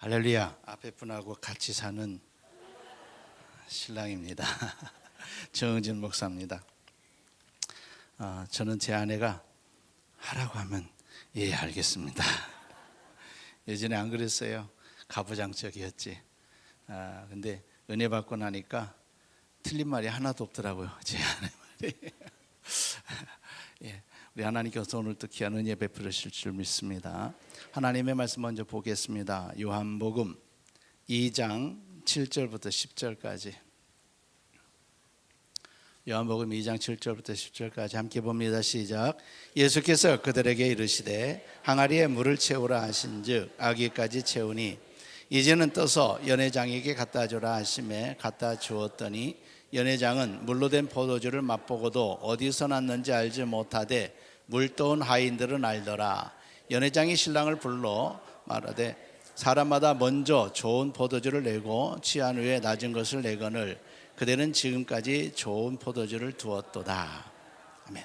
할렐루야. 앞에 분하고 같이 사는 신랑입니다. 정은진 목사입니다. 저는 제 아내가 하라고 하면 예 알겠습니다. 예전에 안 그랬어요. 가부장적이었지. 근데 은혜 받고 나니까 틀린 말이 하나도 없더라고요. 제 아내 말이. 예, 우리 하나님께서 오늘 또 귀한 은혜 베풀으실 줄 믿습니다. 하나님의 말씀 먼저 보겠습니다. 요한복음 2장 7절부터 10절까지. 요한복음 2장 7절부터 10절까지 함께 봅니다. 시작. 예수께서 그들에게 이르시되 항아리에 물을 채우라 하신즉 아기까지 채우니 이제는 떠서 연회장에게 갖다 주라 하시매 갖다 주었더니 연회장은 물로 된 포도주를 맛보고도 어디서 났는지 알지 못하되 물 떠온 하인들은 알더라. 연회장이 신랑을 불러 말하되 사람마다 먼저 좋은 포도주를 내고 취한 후에 낮은 것을 내거늘 그대는 지금까지 좋은 포도주를 두었도다. 아멘.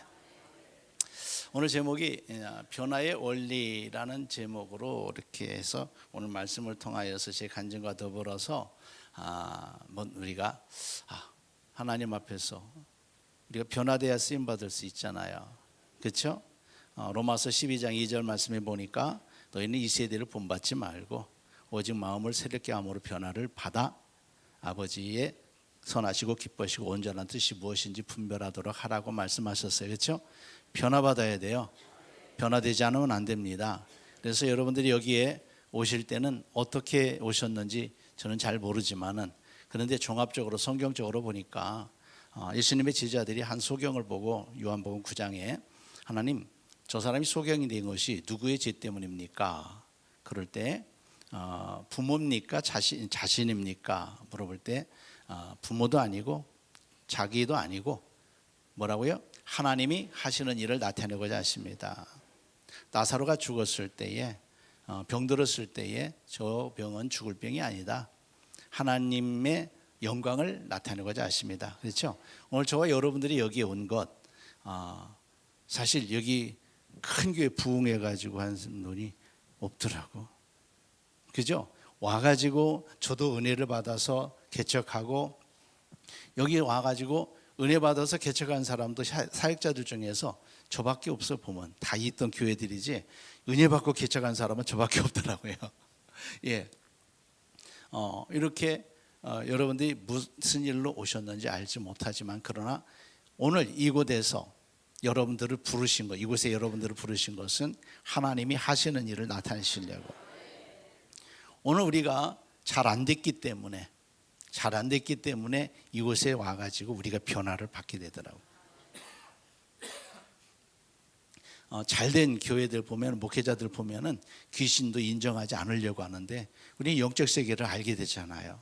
오늘 제목이 변화의 원리라는 제목으로 이렇게 해서 오늘 말씀을 통하여서 제 간증과 더불어서 우리가 하나님 앞에서 우리가 변화되어야 쓰임 받을 수 있잖아요. 그렇죠? 로마서 12장 2절 말씀에 보니까 너희는 이 세대를 본받지 말고 오직 마음을 새롭게 함으로 변화를 받아 아버지의 선하시고 기뻐하시고 온전한 뜻이 무엇인지 분별하도록 하라고 말씀하셨어요. 그렇죠? 변화받아야 돼요. 변화되지 않으면 안 됩니다. 그래서 여러분들이 여기에 오실 때는 어떻게 오셨는지 저는 잘 모르지만은 그런데 종합적으로 성경적으로 보니까 예수님의 제자들이 한 소경을 보고 요한복음 9장에 하나님 저 사람이 소경이 된 것이 누구의 죄 때문입니까? 그럴 때 부모입니까? 자신입니까? 물어볼 때 부모도 아니고 자기도 아니고 뭐라고요? 하나님이 하시는 일을 나타내고자 하십니다. 나사로가 죽었을 때에 병들었을 때에 저 병은 죽을 병이 아니다. 하나님의 영광을 나타내고자 하십니다. 그렇죠? 오늘 저와 여러분들이 여기에 온 것 사실 여기 큰 교회 부흥해가지고 한 분이 없더라고. 그죠? 와가지고 저도 은혜를 받아서 개척하고 여기 와가지고 은혜 받아서 개척한 사람도 사역자들 중에서 저밖에 없어. 보면 다 있던 교회들이지 은혜 받고 개척한 사람은 저밖에 없더라고요. 예. 이렇게 여러분들이 무슨 일로 오셨는지 알지 못하지만 그러나 오늘 이곳에서 여러분들을 부르신 것, 이곳에 여러분들을 부르신 것은 하나님이 하시는 일을 나타내시려고. 오늘 우리가 잘 안 됐기 때문에 이곳에 와가지고 우리가 변화를 받게 되더라고요. 잘된 교회들 보면 목회자들 보면은 귀신도 인정하지 않으려고 하는데 우리는 영적 세계를 알게 되잖아요.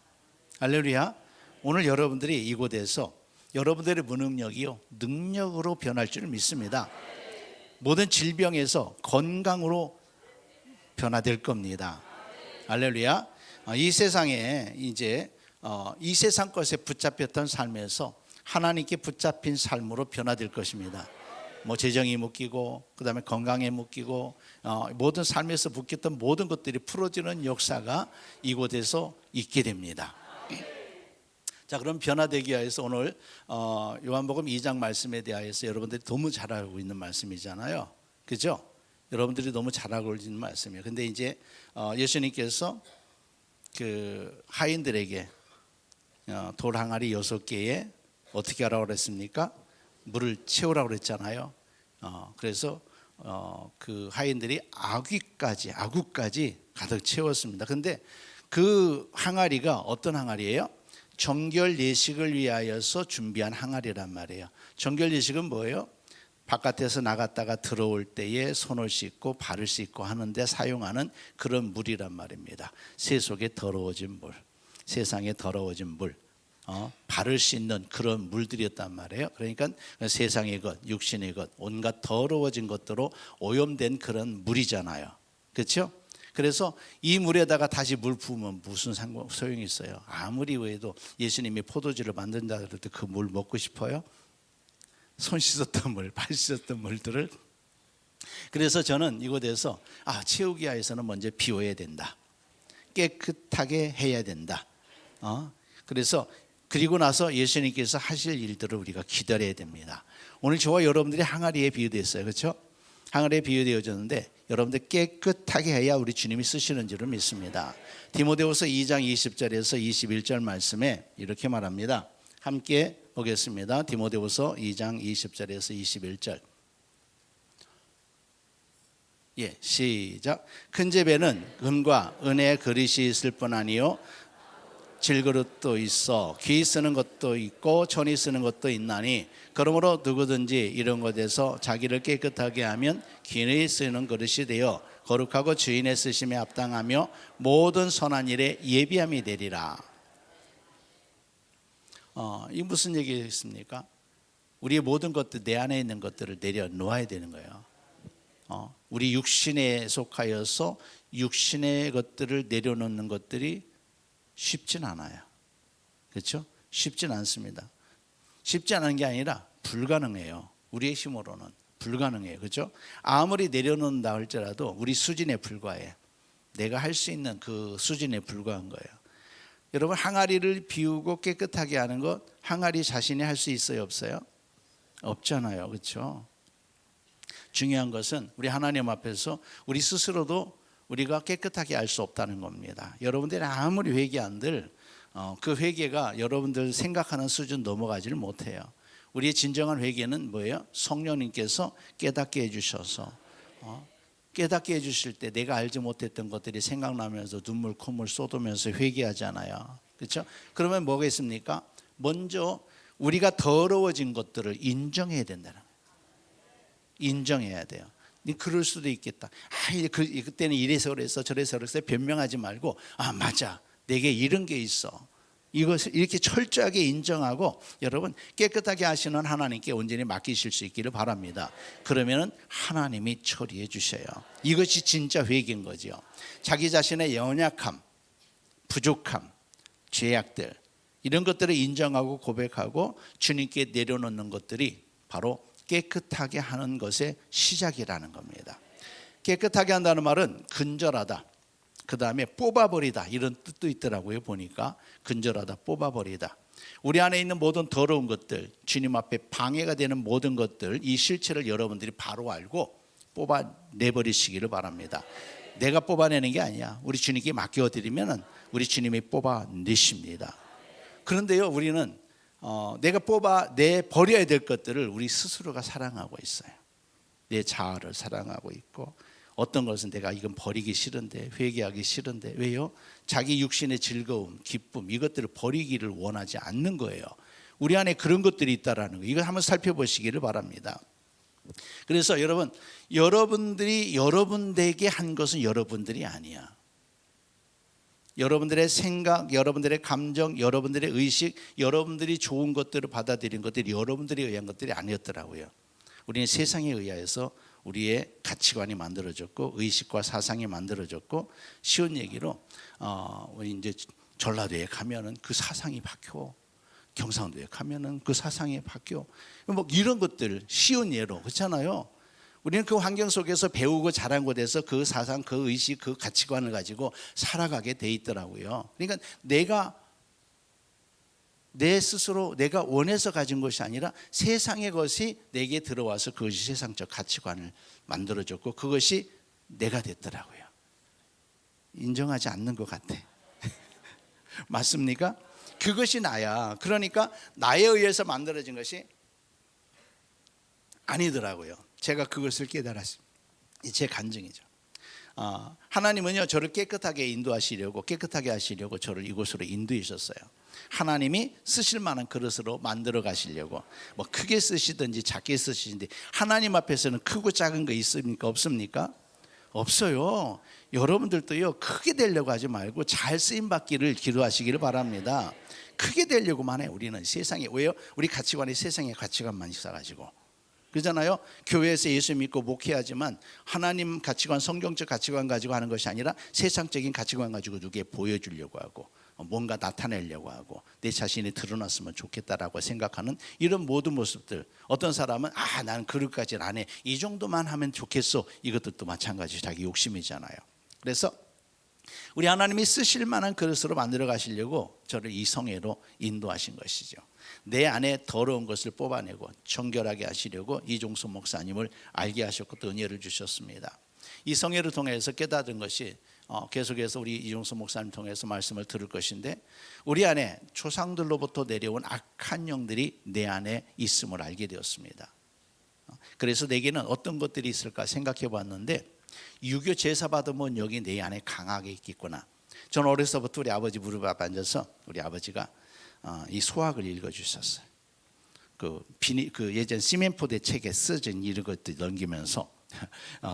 할렐루야. 오늘 여러분들이 이곳에서 여러분들의 무능력이요 능력으로 변할 줄 믿습니다. 모든 질병에서 건강으로 변화될 겁니다. 할렐루야. 이 세상에 이제 이 세상 것에 붙잡혔던 삶에서 하나님께 붙잡힌 삶으로 변화될 것입니다. 뭐 재정이 묶이고 그다음에 건강에 묶이고 모든 삶에서 묶였던 모든 것들이 풀어지는 역사가 이곳에서 있게 됩니다. 자, 그럼 변화되기 위해서 오늘 요한복음 2장 말씀에 대하여서 여러분들이 너무 잘 알고 있는 말씀이잖아요. 그죠? 여러분들이 너무 잘 알고 있는 말씀이에요. 근데 이제 예수님께서 그 하인들에게 돌 항아리 6개에 어떻게 하라고 그랬습니까? 물을 채우라고 그랬잖아요. 그래서 그 하인들이 아구까지 가득 채웠습니다. 근데 그 항아리가 어떤 항아리예요? 정결 예식을 위하여서 준비한 항아리란 말이에요. 정결 예식은 뭐예요? 바깥에서 나갔다가 들어올 때에 손을 씻고 발을 씻고 하는데 사용하는 그런 물이란 말입니다. 세속에 더러워진 물, 세상에 더러워진 물, 발을 씻는 그런 물들이었단 말이에요. 그러니까 세상의 것, 육신의 것, 온갖 더러워진 것들로 오염된 그런 물이잖아요. 그렇죠? 그래서 이 물에다가 다시 물 부으면 무슨 소용이 있어요? 아무리 왜도 예수님이 포도주를 만든다 그럴 때 그 물 먹고 싶어요? 손 씻었던 물, 발 씻었던 물들을. 그래서 저는 이곳에서 채우기 위해서는 먼저 비워야 된다. 깨끗하게 해야 된다. 그래서 그리고 나서 예수님께서 하실 일들을 우리가 기다려야 됩니다. 오늘 저와 여러분들이 항아리에 비유됐어요. 그렇죠? 항아리에 비유되어졌는데 여러분들 깨끗하게 해야 우리 주님이 쓰시는 줄을 믿습니다. 디모데후서 2장 20절에서 21절 말씀에 이렇게 말합니다. 함께 보겠습니다. 디모데후서 2장 20절에서 21절. 시작. 큰 집에는 금과 은의 그릇이 있을 뿐 아니요 질그릇도 있어 귀 쓰는 것도 있고 천이 쓰는 것도 있나니 그러므로 누구든지 이런 것에서 자기를 깨끗하게 하면 귀에 쓰는 그릇이 되어 거룩하고 주인의 쓰심에 합당하며 모든 선한 일에 예비함이 되리라. 이 무슨 얘기겠습니까? 우리의 모든 것들, 내 안에 있는 것들을 내려놓아야 되는 거예요. 우리 육신에 속하여서 육신의 것들을 내려놓는 것들이 쉽진 않아요. 그렇죠? 쉽진 않습니다. 쉽지 않은 게 아니라 불가능해요. 우리의 힘으로는 불가능해요. 그렇죠? 아무리 내려놓는다 할지라도 우리 수준에 불과해. 내가 할 수 있는 그 수준에 불과한 거예요. 여러분, 항아리를 비우고 깨끗하게 하는 것, 항아리 자신이 할 수 있어요, 없어요? 없잖아요. 그렇죠? 중요한 것은 우리 하나님 앞에서 우리 스스로도 우리가 깨끗하게 할 수 없다는 겁니다. 여러분들이 아무리 회개한들 그 회개가 여러분들 생각하는 수준 넘어가지를 못해요. 우리의 진정한 회개는 뭐예요? 성령님께서 깨닫게 해주셔서 깨닫게 해주실 때 내가 알지 못했던 것들이 생각나면서 눈물 콧물 쏟으면서 회개하잖아요. 그렇죠? 그러면 뭐가 있습니까? 먼저 우리가 더러워진 것들을 인정해야 된다는 거예요. 인정해야 돼요. 그럴 수도 있겠다. 그때는 이래서 그래서 저래서 그래서 변명하지 말고 맞아, 내게 이런 게 있어. 이것을 이렇게 철저하게 인정하고 여러분 깨끗하게 하시는 하나님께 온전히 맡기실 수 있기를 바랍니다. 그러면 하나님이 처리해 주셔요. 이것이 진짜 회개인 거죠. 자기 자신의 연약함, 부족함, 죄악들 이런 것들을 인정하고 고백하고 주님께 내려놓는 것들이 바로 깨끗하게 하는 것의 시작이라는 겁니다. 깨끗하게 한다는 말은 근절하다, 그 다음에 뽑아버리다 이런 뜻도 있더라고요. 보니까 근절하다, 뽑아버리다. 우리 안에 있는 모든 더러운 것들, 주님 앞에 방해가 되는 모든 것들, 이 실체를 여러분들이 바로 알고 뽑아내버리시기를 바랍니다. 내가 뽑아내는 게 아니야. 우리 주님께 맡겨드리면 우리 주님이 뽑아내십니다. 그런데요, 우리는 내가 뽑아내버려야 될 것들을 우리 스스로가 사랑하고 있어요. 내 자아를 사랑하고 있고, 어떤 것은 내가 이건 버리기 싫은데, 회개하기 싫은데, 왜요? 자기 육신의 즐거움, 기쁨 이것들을 버리기를 원하지 않는 거예요. 우리 안에 그런 것들이 있다라는 거, 이걸 한번 살펴보시기를 바랍니다. 그래서 여러분들이 여러분에게 한 것은 여러분들이 아니야. 여러분들의 생각, 여러분들의 감정, 여러분들의 의식, 여러분들이 좋은 것들을 받아들인 것들이 여러분들이 의한 것들이 아니었더라고요. 우리는 세상에 의하여서 우리의 가치관이 만들어졌고 의식과 사상이 만들어졌고, 쉬운 얘기로 이제 전라도에 가면은 그 사상이 바뀌어, 경상도에 가면은 그 사상이 바뀌어, 뭐 이런 것들 쉬운 예로 그렇잖아요. 우리는 그 환경 속에서 배우고 자란 곳에서 그 사상, 그 의식, 그 가치관을 가지고 살아가게 돼 있더라고요. 그러니까 내 스스로 내가 원해서 가진 것이 아니라 세상의 것이 내게 들어와서 그것이 세상적 가치관을 만들어줬고 그것이 내가 됐더라고요. 인정하지 않는 것 같아. 맞습니까? 그것이 나야. 그러니까 나에 의해서 만들어진 것이 아니더라고요. 제가 그것을 깨달았습니다. 제 간증이죠. 하나님은요, 저를 깨끗하게 인도하시려고, 깨끗하게 하시려고 저를 이곳으로 인도하셨어요. 하나님이 쓰실 만한 그릇으로 만들어 가시려고, 뭐 크게 쓰시든지 작게 쓰시든지, 하나님 앞에서는 크고 작은 거 있습니까? 없습니까? 없어요. 여러분들도요, 크게 되려고 하지 말고 잘 쓰임 받기를 기도하시기를 바랍니다. 크게 되려고만 해. 우리는 세상에, 왜요? 우리 가치관이 세상의 가치관만 있어가지고 그러잖아요. 교회에서 예수 믿고 목회하지만 하나님 가치관, 성경적 가치관 가지고 하는 것이 아니라 세상적인 가치관 가지고 누구에 보여주려고 하고 뭔가 나타내려고 하고 내 자신이 드러났으면 좋겠다라고 생각하는 이런 모든 모습들. 어떤 사람은 나는 그릇까지는 안 해, 이 정도만 하면 좋겠어. 이것도 또 마찬가지 자기 욕심이잖아요. 그래서 우리 하나님이 쓰실 만한 그릇으로 만들어 가시려고 저를 이 성회로 인도하신 것이죠. 내 안에 더러운 것을 뽑아내고 정결하게 하시려고 이종수 목사님을 알게 하셨고 또 은혜를 주셨습니다. 이 성회를 통해서 깨달은 것이 계속해서 우리 이종수 목사님 통해서 말씀을 들을 것인데, 우리 안에 조상들로부터 내려온 악한 영들이 내 안에 있음을 알게 되었습니다. 그래서 내게는 어떤 것들이 있을까 생각해 봤는데, 유교 제사 받으면 여기 내 안에 강하게 있겠구나. 저는 어려서부터 우리 아버지 무릎 앞에 앉아서 우리 아버지가 이 소학을 읽어주셨어요. 그 예전 시멘포대 책에 써진 이런 것들 넘기면서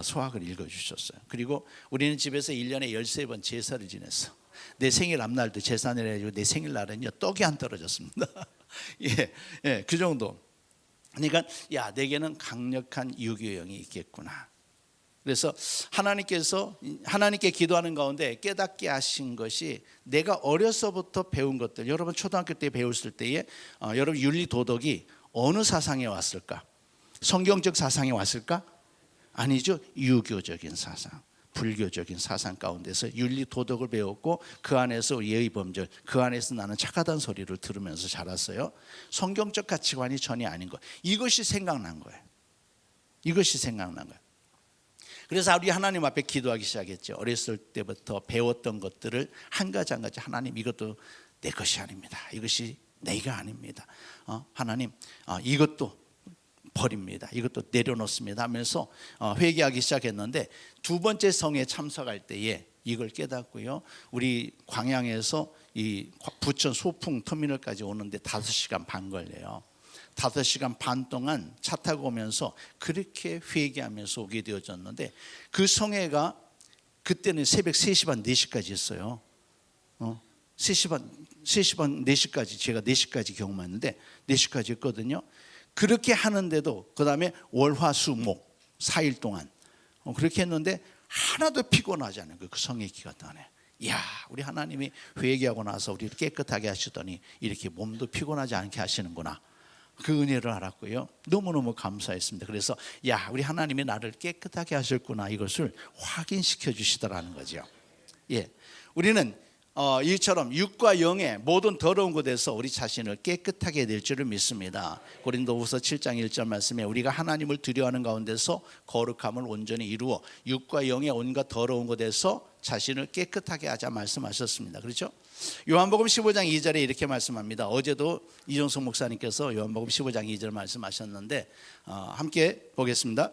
소학을 읽어주셨어요. 그리고 우리는 집에서 1년에 13번 제사를 지냈어. 내 생일 앞날도 제사를 해가지고 내 생일날은요 떡이 안 떨어졌습니다. 예, 그 정도. 그러니까 야, 내게는 강력한 유교영이 있겠구나. 그래서 하나님께 기도하는 가운데 깨닫게 하신 것이, 내가 어려서부터 배운 것들, 여러분 초등학교 때 배웠을 때에 여러분 윤리 도덕이 어느 사상에 왔을까? 성경적 사상에 왔을까? 아니죠. 유교적인 사상, 불교적인 사상 가운데서 윤리 도덕을 배웠고, 그 안에서 예의 범절, 그 안에서 나는 착하다는 소리를 들으면서 자랐어요. 성경적 가치관이 전혀 아닌 것, 이것이 생각난 거예요. 이것이 생각난 거예요. 그래서 우리 하나님 앞에 기도하기 시작했죠. 어렸을 때부터 배웠던 것들을 한 가지 한 가지, 하나님 이것도 내 것이 아닙니다. 이것이 내가 아닙니다. 하나님 이것도 버립니다. 이것도 내려놓습니다 하면서 회개하기 시작했는데, 두 번째 성에 참석할 때에 이걸 깨닫고요. 우리 광양에서 이 부천 소풍 터미널까지 오는데 5시간 반 걸려요. 5시간 반 동안 차 타고 오면서 그렇게 회개하면서 오게 되어졌는데, 그 성회가 그때는 새벽 3시 반 4시까지 했어요. 3시 반 4시까지, 제가 4시까지 경험했는데 4시까지 했거든요. 그렇게 하는데도 그 다음에 월화수목 4일 동안 그렇게 했는데 하나도 피곤하지 않은 그 성회 기간 동안에, 이야, 우리 하나님이 회개하고 나서 우리를 깨끗하게 하시더니 이렇게 몸도 피곤하지 않게 하시는구나, 그 은혜를 알았고요. 너무너무 감사했습니다. 그래서 야, 우리 하나님이 나를 깨끗하게 하셨구나, 이것을 확인시켜 주시더라는 거죠. 예, 우리는 이처럼 육과 영의 모든 더러운 곳에서 우리 자신을 깨끗하게 될 줄을 믿습니다. 고린도후서 7장 1절 말씀에 우리가 하나님을 두려워하는 가운데서 거룩함을 온전히 이루어 육과 영의 온갖 더러운 곳에서 자신을 깨끗하게 하자 말씀하셨습니다. 그렇죠? 요한복음 15장 2절에 이렇게 말씀합니다. 어제도 이종석 목사님께서 요한복음 15장 2절 말씀하셨는데 함께 보겠습니다.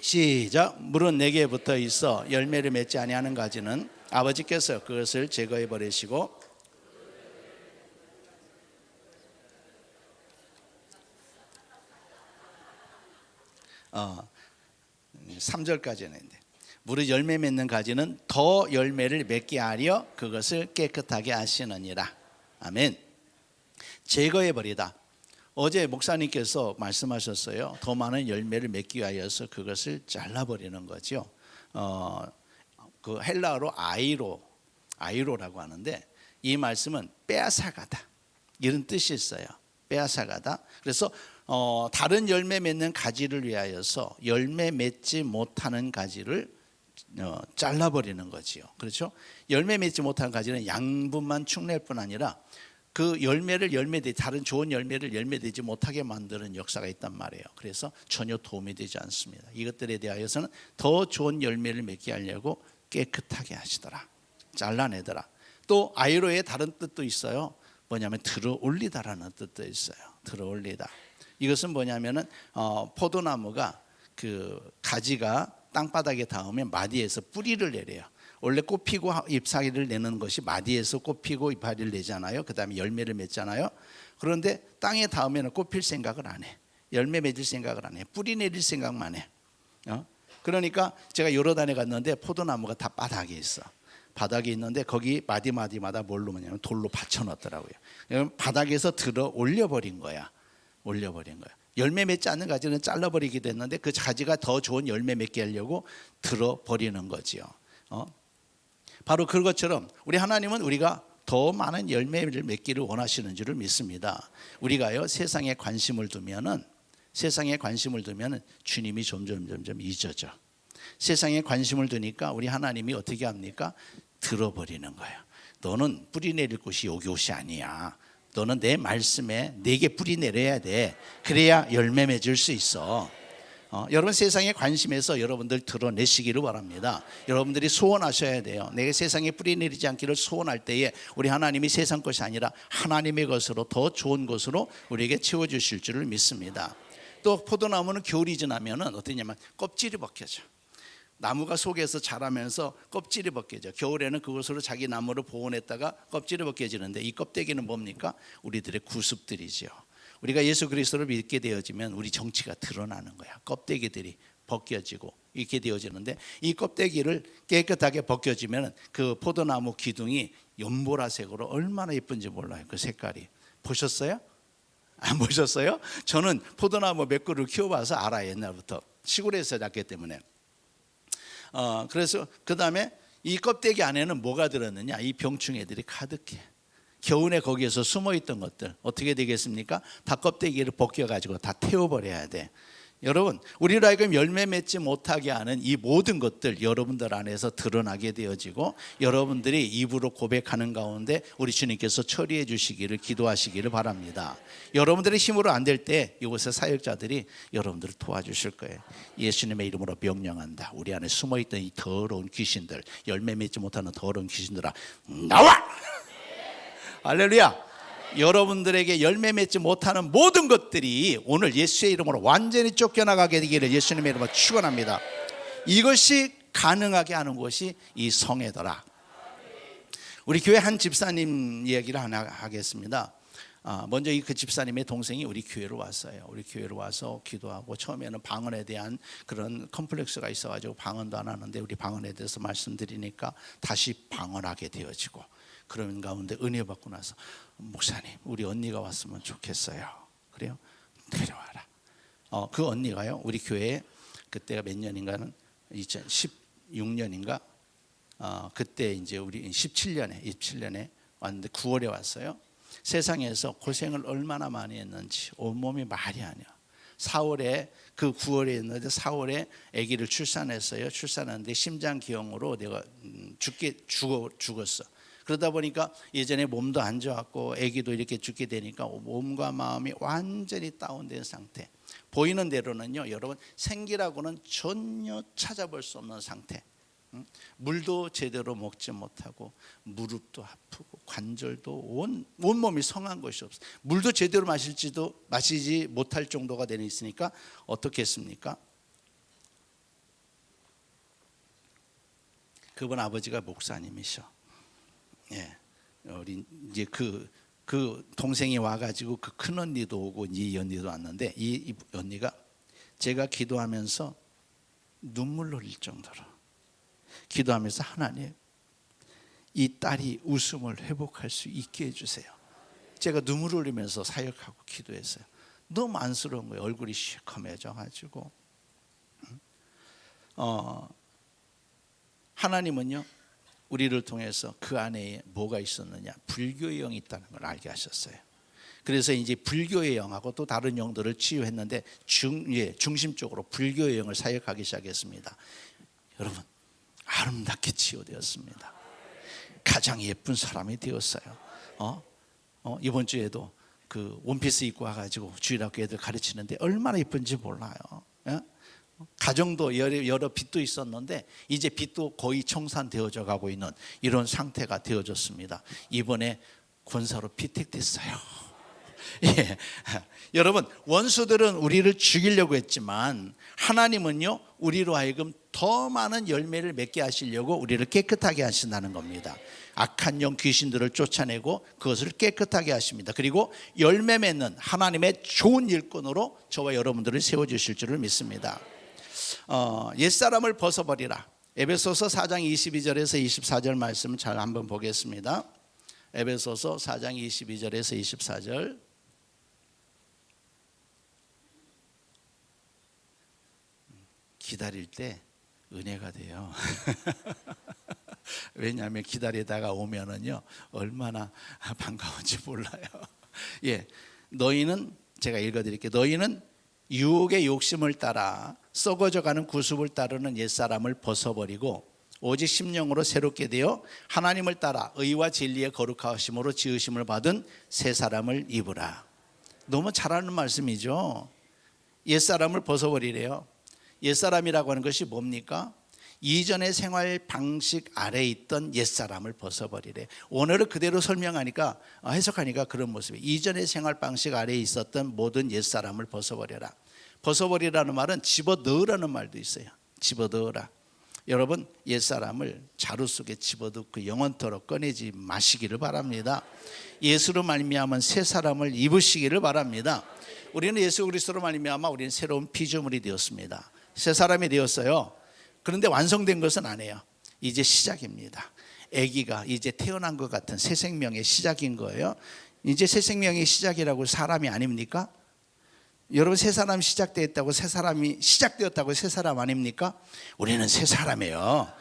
시작. 물은 내게 붙어 있어 열매를 맺지 아니하는 가지는 아버지께서 그것을 제거해 버리시고, 3절까지는 있는데, 물의 열매 맺는 가지는 더 열매를 맺게 하려 그것을 깨끗하게 하시느니라. 아멘. 제거해 버리다. 어제 목사님께서 말씀하셨어요. 더 많은 열매를 맺기 위하여서 그것을 잘라버리는 거죠. 그 헬라어로 아이로라고 하는데, 이 말씀은 빼앗아가다 이런 뜻이 있어요. 빼앗아가다. 그래서 다른 열매 맺는 가지를 위하여서 열매 맺지 못하는 가지를 잘라버리는 거지요. 그렇죠? 열매 맺지 못하는 가지는 양분만 축낼 뿐 아니라 그 열매를 다른 좋은 열매를 열매되지 못하게 만드는 역사가 있단 말이에요. 그래서 전혀 도움이 되지 않습니다. 이것들에 대하여서는 더 좋은 열매를 맺게 하려고 깨끗하게 하시더라, 잘라내더라. 또 아이로의 다른 뜻도 있어요. 뭐냐면 들어 올리다라는 뜻도 있어요. 들어 올리다. 이것은 뭐냐면은 포도나무가 그 가지가 땅바닥에 닿으면 마디에서 뿌리를 내려요. 원래 꽃 피고 잎사귀를 내는 것이 마디에서 꽃 피고 잎사귀를 내잖아요. 그 다음에 열매를 맺잖아요. 그런데 땅에 닿으면 꽃 필 생각을 안 해. 열매 맺을 생각을 안 해. 뿌리 내릴 생각만 해. 그러니까 제가 여러 단에 갔는데 포도나무가 다 바닥에 있어. 바닥에 있는데 거기 마디마디마다 뭘로 뭐냐면 돌로 받쳐놨더라고요. 바닥에서 들어 올려버린 거야. 열매 맺지 않는 가지는 잘라버리게 됐는데 그 가지가 더 좋은 열매 맺게 하려고 들어버리는 거지요. 바로 그것처럼 우리 하나님은 우리가 더 많은 열매를 맺기를 원하시는 줄을 믿습니다. 우리가요 세상에 관심을 두면은 주님이 점점 잊어져. 세상에 관심을 두니까 우리 하나님이 어떻게 합니까? 들어버리는 거예요. 너는 뿌리 내릴 곳이 여기 옷이 아니야. 너는 내 말씀에 내게 뿌리 내려야 돼. 그래야 열매 맺을 수 있어. 여러분 세상에 관심에서 여러분들 드러내시기를 바랍니다. 여러분들이 소원하셔야 돼요. 내가 세상에 뿌리 내리지 않기를 소원할 때에 우리 하나님이 세상 것이 아니라 하나님의 것으로 더 좋은 것으로 우리에게 채워주실 줄을 믿습니다. 또 포도나무는 겨울이 지나면 어떠냐면 껍질이 벗겨져. 나무가 속에서 자라면서 껍질이 벗겨져. 겨울에는 그것으로 자기 나무를 보온했다가 껍질이 벗겨지는데 이 껍데기는 뭡니까? 우리들의 구습들이죠. 우리가 예수 그리스도를 믿게 되어지면 우리 정체가 드러나는 거야. 껍데기들이 벗겨지고 이렇게 되어지는데 이 껍데기를 깨끗하게 벗겨지면 그 포도나무 기둥이 연보라색으로 얼마나 예쁜지 몰라요. 그 색깔이. 보셨어요? 안 보셨어요? 저는 포도나무 몇 그루를 키워봐서 알아요. 옛날부터 시골에서 자랐기 때문에. 그래서 그 다음에 이 껍데기 안에는 뭐가 들었느냐? 이 병충해들이 가득해. 겨울에 거기에서 숨어있던 것들 어떻게 되겠습니까? 다 껍데기를 벗겨가지고 다 태워버려야 돼. 여러분 우리로 하여금 열매 맺지 못하게 하는 이 모든 것들 여러분들 안에서 드러나게 되어지고 여러분들이 입으로 고백하는 가운데 우리 주님께서 처리해 주시기를 기도하시기를 바랍니다. 여러분들의 힘으로 안 될 때 이곳의 사역자들이 여러분들을 도와주실 거예요. 예수님의 이름으로 명령한다. 우리 안에 숨어있던 이 더러운 귀신들, 열매 맺지 못하는 더러운 귀신들아 나와! 할렐루야. 여러분들에게 열매 맺지 못하는 모든 것들이 오늘 예수의 이름으로 완전히 쫓겨나가게 되기를 예수님의 이름으로 축원합니다. 이것이 가능하게 하는 것이 이 성회더라. 우리 교회 한 집사님 이야기를 하나 하겠습니다. 먼저 그 집사님의 동생이 우리 교회로 왔어요. 우리 교회로 와서 기도하고 처음에는 방언에 대한 그런 컴플렉스가 있어가지고 방언도 안 하는데 우리 방언에 대해서 말씀드리니까 다시 방언하게 되어지고 그런 가운데 은혜 받고 나서 목사님 우리 언니가 왔으면 좋겠어요. 그래요? 데려와라. 그 언니가요 우리 교회에 그때가 몇 년인가는 2016년인가 그때 이제 우리 27년에 왔는데 9월에 왔어요. 세상에서 고생을 얼마나 많이 했는지 온몸이 말이 아니야. 4월에 그 9월에 있는데 4월에 아기를 출산했어요. 출산하는데 심장기형으로 내가 죽었어. 그러다 보니까 예전에 몸도 안 좋았고 아기도 이렇게 죽게 되니까 몸과 마음이 완전히 다운된 상태. 보이는 대로는요 여러분 생기라고는 전혀 찾아볼 수 없는 상태. 물도 제대로 먹지 못하고 무릎도 아프고 관절도 온몸이 성한 것이 없어. 물도 제대로 마시지 못할 정도가 되어 있으니까 어떻게 했습니까? 그분 아버지가 목사님이셔. 예, 우리 이제 그 동생이 와가지고 그 큰 언니도 오고 이 언니도 왔는데 이 언니가 제가 기도하면서 눈물 흘릴 정도로 기도하면서 하나님 이 딸이 웃음을 회복할 수 있게 해주세요. 제가 눈물 흘리면서 사역하고 기도했어요. 너무 안쓰러운 거예요. 얼굴이 시커매져가지고 하나님은요 우리를 통해서 그 안에 뭐가 있었느냐 불교의 영이 있다는 걸 알게 하셨어요. 그래서 이제 불교의 영하고 또 다른 영들을 치유했는데 중심적으로 불교의 영을 사역하기 시작했습니다. 여러분 아름답게 치유되었습니다. 가장 예쁜 사람이 되었어요. 이번 주에도 그 원피스 입고 와가지고 주일학교 애들 가르치는데 얼마나 예쁜지 몰라요. 가정도 여러 빚도 있었는데 이제 빚도 거의 청산되어져 가고 있는 이런 상태가 되어졌습니다. 이번에 권사로 피택됐어요. 예. 여러분 원수들은 우리를 죽이려고 했지만 하나님은요 우리로 하여금 더 많은 열매를 맺게 하시려고 우리를 깨끗하게 하신다는 겁니다. 악한 영 귀신들을 쫓아내고 그것을 깨끗하게 하십니다. 그리고 열매 맺는 하나님의 좋은 일꾼으로 저와 여러분들을 세워주실 줄을 믿습니다. 옛사람을 벗어버리라. 에베소서 4장 22절에서 24절 말씀 잘 한번 보겠습니다. 에베소서 4장 22절에서 24절. 기다릴 때 은혜가 돼요. 왜냐하면 기다리다가 오면은요 얼마나 반가운지 몰라요. 예, 너희는 제가 읽어드릴게요. 너희는 유혹의 욕심을 따라 썩어져가는 구습을 따르는 옛사람을 벗어버리고 오직 심령으로 새롭게 되어 하나님을 따라 의와 진리의 거룩하심으로 지으심을 받은 새 사람을 입으라. 너무 잘하는 말씀이죠. 옛사람을 벗어버리래요. 옛사람이라고 하는 것이 뭡니까? 이전의 생활 방식 아래에 있던 옛사람을 벗어버리래. 오늘은 그대로 설명하니까 해석하니까 그런 모습이에요. 이전의 생활 방식 아래에 있었던 모든 옛사람을 벗어버려라. 벗어버리라는 말은 집어넣으라는 말도 있어요. 집어넣으라. 여러분, 옛사람을 자루 속에 집어넣고 영원토록 꺼내지 마시기를 바랍니다. 예수로 말미암은 새 사람을 입으시기를 바랍니다. 우리는 예수 그리스도로 말미암아 우리는 새로운 피조물이 되었습니다. 새 사람이 되었어요. 그런데 완성된 것은 아니에요. 이제 시작입니다. 아기가 이제 태어난 것 같은 새 생명의 시작인 거예요. 이제 새 생명의 시작이라고 사람이 아닙니까? 여러분, 새 사람이 시작되었다고 새 사람이 시작되었다고 새 사람 아닙니까? 우리는 새 사람이에요.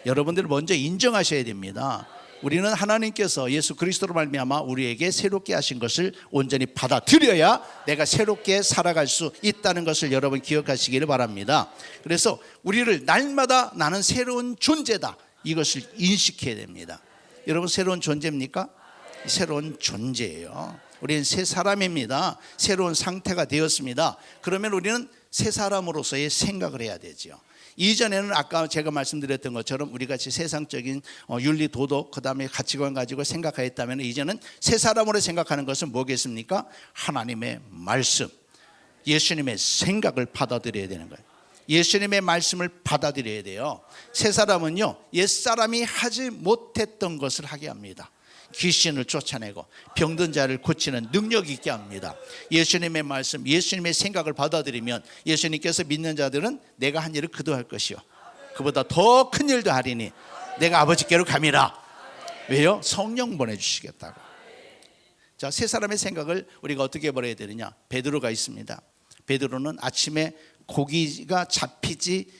여러분들 먼저 인정하셔야 됩니다. 우리는 하나님께서 예수 그리스도로 말미암아 우리에게 새롭게 하신 것을 온전히 받아들여야 내가 새롭게 살아갈 수 있다는 것을 여러분 기억하시기를 바랍니다. 그래서 우리를 날마다 나는 새로운 존재다, 이것을 인식해야 됩니다. 여러분, 새로운 존재입니까? 새로운 존재예요. 우리는 새 사람입니다. 새로운 상태가 되었습니다. 그러면 우리는 새 사람으로서의 생각을 해야 되죠. 이전에는 아까 제가 말씀드렸던 것처럼 우리같이 세상적인 윤리, 도덕, 그 다음에 가치관 가지고 생각하였다면 이제는 새 사람으로 생각하는 것은 뭐겠습니까? 하나님의 말씀, 예수님의 생각을 받아들여야 되는 거예요. 예수님의 말씀을 받아들여야 돼요. 새 사람은요, 옛사람이 하지 못했던 것을 하게 합니다. 귀신을 쫓아내고 병든 자를 고치는 능력 있게 합니다. 예수님의 말씀, 예수님의 생각을 받아들이면 예수님께서 믿는 자들은 내가 한 일을 그도 할 것이요 그보다 더 큰 일도 하리니 내가 아버지께로 감이라. 왜요? 성령 보내주시겠다고. 자, 세 사람의 생각을 우리가 어떻게 버려야 되느냐? 베드로가 있습니다. 베드로는 아침에 고기가 잡히지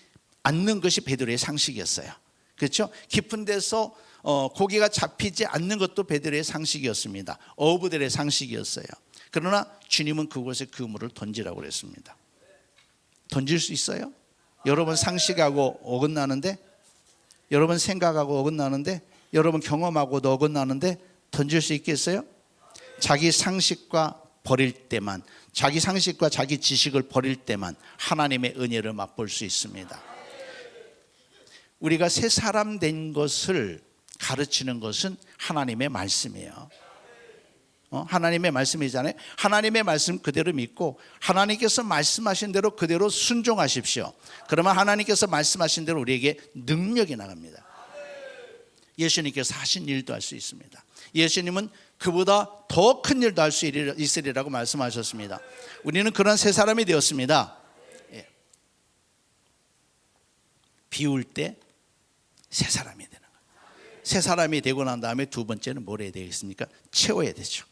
않는 것이 베드로의 상식이었어요. 그렇죠? 깊은 데서 고기가 잡히지 않는 것도 베드로의 상식이었습니다. 어부들의 상식이었어요. 그러나 주님은 그곳에 그물을 던지라고 그랬습니다. 던질 수 있어요? 여러분 상식하고 어긋나는데, 여러분 생각하고 어긋나는데, 여러분 경험하고도 어긋나는데 던질 수 있겠어요? 자기 상식과 버릴 때만, 자기 상식과 자기 지식을 버릴 때만 하나님의 은혜를 맛볼 수 있습니다. 우리가 새 사람 된 것을 가르치는 것은 하나님의 말씀이에요. 하나님의 말씀이잖아요. 하나님의 말씀 그대로 믿고 하나님께서 말씀하신 대로 그대로 순종하십시오. 그러면 하나님께서 말씀하신 대로 우리에게 능력이 나갑니다. 예수님께서 하신 일도 할 수 있습니다. 예수님은 그보다 더 큰 일도 할 수 있으리라고 말씀하셨습니다. 우리는 그런 새 사람이 되었습니다. 비울 때 새 사람이 되는 거예요. 새 사람이 되고 난 다음에 두 번째는 뭘 해야 되겠습니까? 채워야 되죠.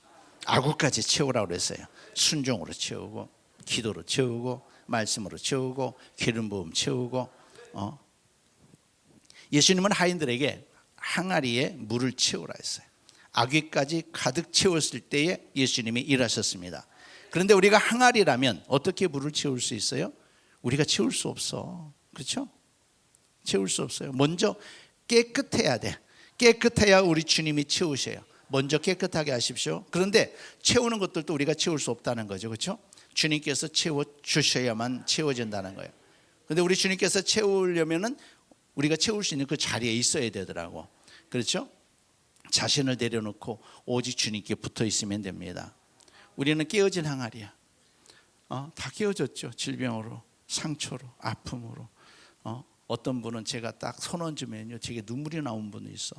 아구까지 채우라고 그랬어요. 순종으로 채우고, 기도로 채우고, 말씀으로 채우고, 기름 부음 채우고. 예수님은 하인들에게 항아리에 물을 채우라 했어요. 아귀까지 가득 채웠을 때에 예수님이 일하셨습니다. 그런데 우리가 항아리라면 어떻게 물을 채울 수 있어요? 우리가 채울 수 없어. 그렇죠? 채울 수 없어요. 먼저 깨끗해야 돼. 깨끗해야 우리 주님이 채우셔요. 먼저 깨끗하게 하십시오. 그런데 채우는 것들도 우리가 채울 수 없다는 거죠. 그렇죠? 주님께서 채워주셔야만 채워진다는 거예요. 그런데 우리 주님께서 채우려면은 우리가 채울 수 있는 그 자리에 있어야 되더라고. 그렇죠? 자신을 내려놓고 오직 주님께 붙어 있으면 됩니다. 우리는 깨어진 항아리야. 다 깨어졌죠. 질병으로, 상처로, 아픔으로. 어떤 분은 제가 딱 손 얹으면요, 제게 눈물이 나온 분이 있어.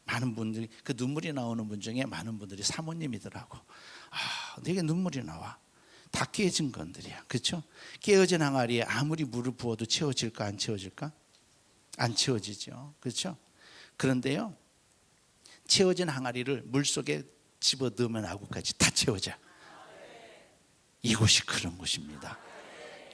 많은 분들이, 그 눈물이 나오는 분 중에 많은 분들이 사모님이더라고. 내게 눈물이 나와. 다 깨진 건들이야. 그렇죠? 깨어진 항아리에 아무리 물을 부어도 채워질까 안 채워질까? 안 채워지죠. 그렇죠? 그런데요, 채워진 항아리를 물속에 집어넣으면 아구까지 다 채워져. 이곳이 그런 곳입니다.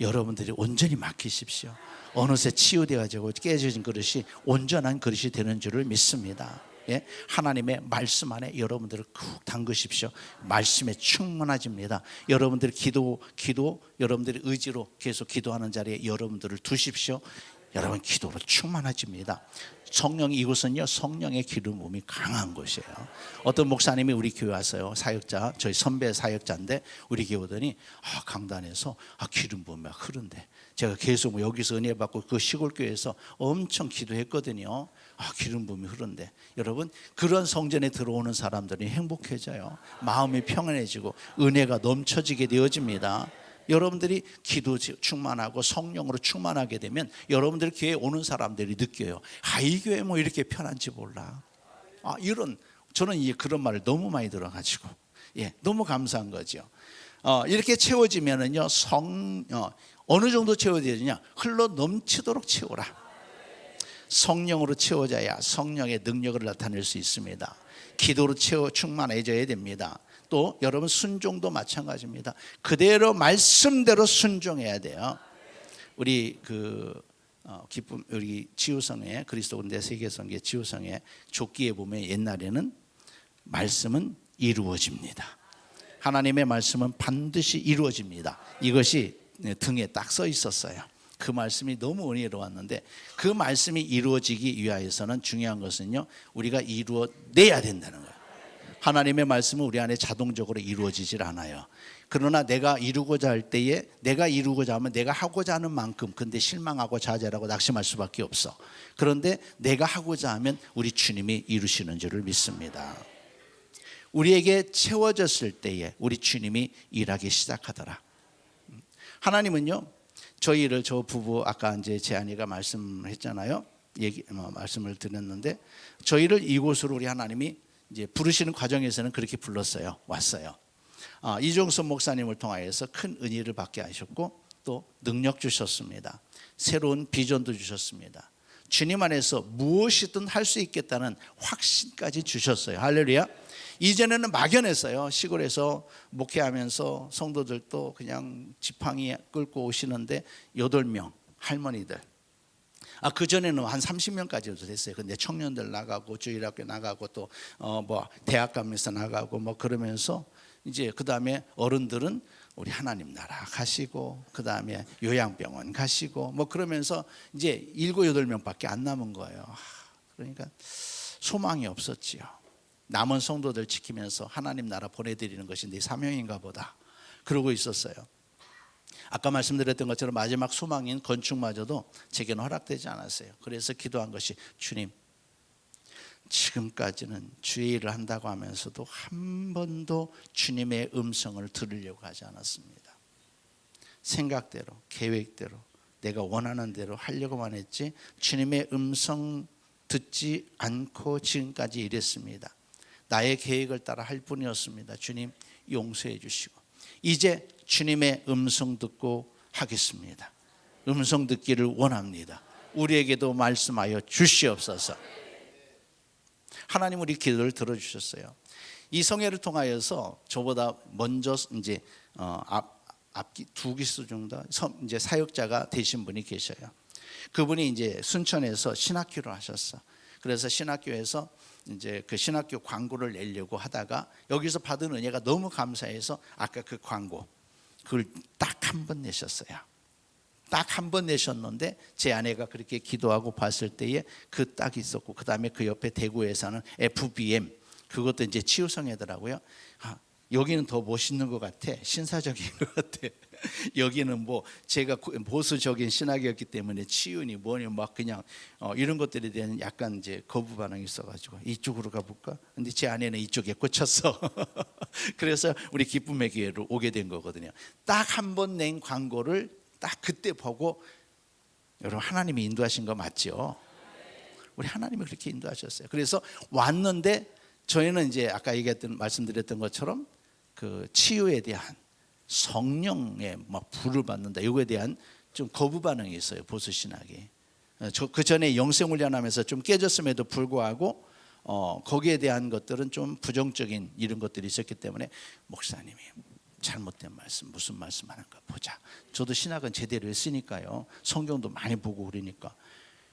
여러분들이 온전히 맡기십시오. 어느새 치유되어지고 깨져진 그릇이 온전한 그릇이 되는 줄을 믿습니다. 예? 하나님의 말씀 안에 여러분들을 쿡 담그십시오. 말씀에 충만해집니다. 여러분들이 기도 여러분들이 의지로 계속 기도하는 자리에 여러분들을 두십시오. 여러분 기도로 충만해집니다. 성령이, 이곳은요 성령의 기름 부음이 강한 곳이에요. 어떤 목사님이 우리 교회 와서요, 사역자, 저희 선배 사역자인데 우리 교회 오더니 강단에서 기름 부음이 흐른대. 제가 계속 여기서 은혜 받고 그 시골 교회에서 엄청 기도했거든요. 기름 부음이 흐른대. 여러분 그런 성전에 들어오는 사람들이 행복해져요. 마음이 평안해지고 은혜가 넘쳐지게 되어집니다. 여러분들이 기도 충만하고 성령으로 충만하게 되면 여러분들 교회에 오는 사람들이 느껴요. 이 교회 뭐 이렇게 편한지 몰라. 저는 이제 그런 말을 너무 많이 들어가지고 너무 감사한 거죠. 이렇게 채워지면은요 어느 정도 채워지느냐, 흘러 넘치도록 채우라. 성령으로 채워져야 성령의 능력을 나타낼 수 있습니다. 기도로 충만해져야 됩니다. 또 여러분 순종도 마찬가지입니다. 그대로 말씀대로 순종해야 돼요. 우리 우리 지우성의 그리스도 군대 세계성계 지우성의 족기에 보면 옛날에는 말씀은 이루어집니다. 하나님의 말씀은 반드시 이루어집니다. 이것이 등에 딱 써 있었어요. 그 말씀이 너무 은혜로웠는데 그 말씀이 이루어지기 위하여서는 중요한 것은요, 우리가 이루어내야 된다는 거예요. 하나님의 말씀은 우리 안에 자동적으로 이루어지질 않아요. 그러나 내가 이루고자 할 때에, 내가 이루고자 하면 내가 하고자 하는 만큼, 근데 실망하고 좌절하고 낙심할 수밖에 없어. 그런데 내가 하고자 하면 우리 주님이 이루시는 줄을 믿습니다. 우리에게 채워졌을 때에 우리 주님이 일하기 시작하더라. 하나님은요, 저 부부 아까 이제 제 아내가 말씀했잖아요. 말씀을 드렸는데 저희를 이곳으로 우리 하나님이 이제 부르시는 과정에서는 그렇게 불렀어요. 왔어요. 이종선 목사님을 통하여서 큰 은혜를 받게 하셨고 또 능력 주셨습니다. 새로운 비전도 주셨습니다. 주님 안에서 무엇이든 할 수 있겠다는 확신까지 주셨어요. 할렐루야. 이전에는 막연했어요. 시골에서 목회하면서 성도들도 그냥 지팡이 끌고 오시는데 8명 할머니들, 그전에는 한 30명까지도 됐어요. 근데 청년들 나가고 주일학교 나가고 또 대학 가면서 나가고 그러면서 이제 그 다음에 어른들은 우리 하나님 나라 가시고 그 다음에 요양병원 가시고 그러면서 이제 7, 8명밖에 안 남은 거예요. 그러니까 소망이 없었지요. 남은 성도들 지키면서 하나님 나라 보내드리는 것이 내 사명인가 보다 그러고 있었어요. 아까 말씀드렸던 것처럼 마지막 소망인 건축마저도 제게는 허락되지 않았어요. 그래서 기도한 것이, 주님, 지금까지는 주의 일을 한다고 하면서도 한 번도 주님의 음성을 들으려고 하지 않았습니다. 생각대로, 계획대로, 내가 원하는 대로 하려고만 했지 주님의 음성 듣지 않고 지금까지 일했습니다. 나의 계획을 따라 할 뿐이었습니다. 주님 용서해 주시고 이제 주님의 음성 듣고 하겠습니다. 음성 듣기를 원합니다. 우리에게도 말씀하여 주시옵소서. 하나님 우리 기도를 들어주셨어요. 이 성회를 통하여서 저보다 먼저 이제 앞기 2기수 정도 이제 사역자가 되신 분이 계셔요. 그분이 이제 순천에서 신학교를 하셨어. 그래서 신학교에서 이제 그 신학교 광고를 내려고 하다가 여기서 받은 은혜가 너무 감사해서 아까 그 광고 그걸 딱 한 번 내셨어요. 딱 한 번 내셨는데 제 아내가 그렇게 기도하고 봤을 때에 그 딱 있었고 그 다음에 그 옆에 대구에 사는 FBM 그것도 이제 치유성애더라고요. 여기는 더 멋있는 것 같아. 신사적인 것 같아. 여기는 제가 보수적인 신학이었기 때문에 치유니 뭐니 그냥 이런 것들에 대한 약간 이제 거부 반응이 있어가지고 이쪽으로 가볼까? 근데 제 아내는 이쪽에 꽂혔어. 그래서 우리 기쁨의 기회로 오게 된 거거든요. 딱 한 번 낸 광고를 딱 그때 보고, 여러분 하나님이 인도하신 거 맞죠? 우리 하나님이 그렇게 인도하셨어요. 그래서 왔는데 저희는 이제 아까 말씀드렸던 것처럼 그 치유에 대한 성령의 불을 받는다 이거에 대한 좀 거부 반응이 있어요. 보수 신학이. 그 전에 영성 훈련하면서 좀 깨졌음에도 불구하고 거기에 대한 것들은 좀 부정적인 이런 것들이 있었기 때문에 목사님이 잘못된 말씀 무슨 말씀 하는가 보자. 저도 신학은 제대로 했으니까요. 성경도 많이 보고 그러니까.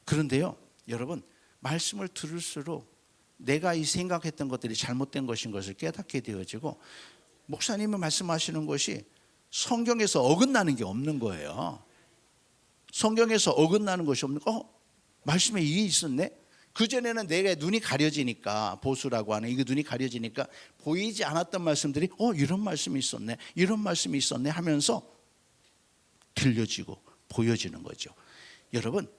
그런데요, 여러분 말씀을 들을수록 내가 이 생각했던 것들이 잘못된 것인 것을 깨닫게 되어지고, 목사님이 말씀하시는 것이 성경에서 어긋나는 게 없는 거예요. 성경에서 어긋나는 것이 없는 거. 말씀에 이게 있었네. 그전에는 내가 눈이 가려지니까, 보수라고 하는 이게 눈이 가려지니까 보이지 않았던 말씀들이 이런 말씀이 있었네, 이런 말씀이 있었네 하면서 들려지고 보여지는 거죠. 여러분,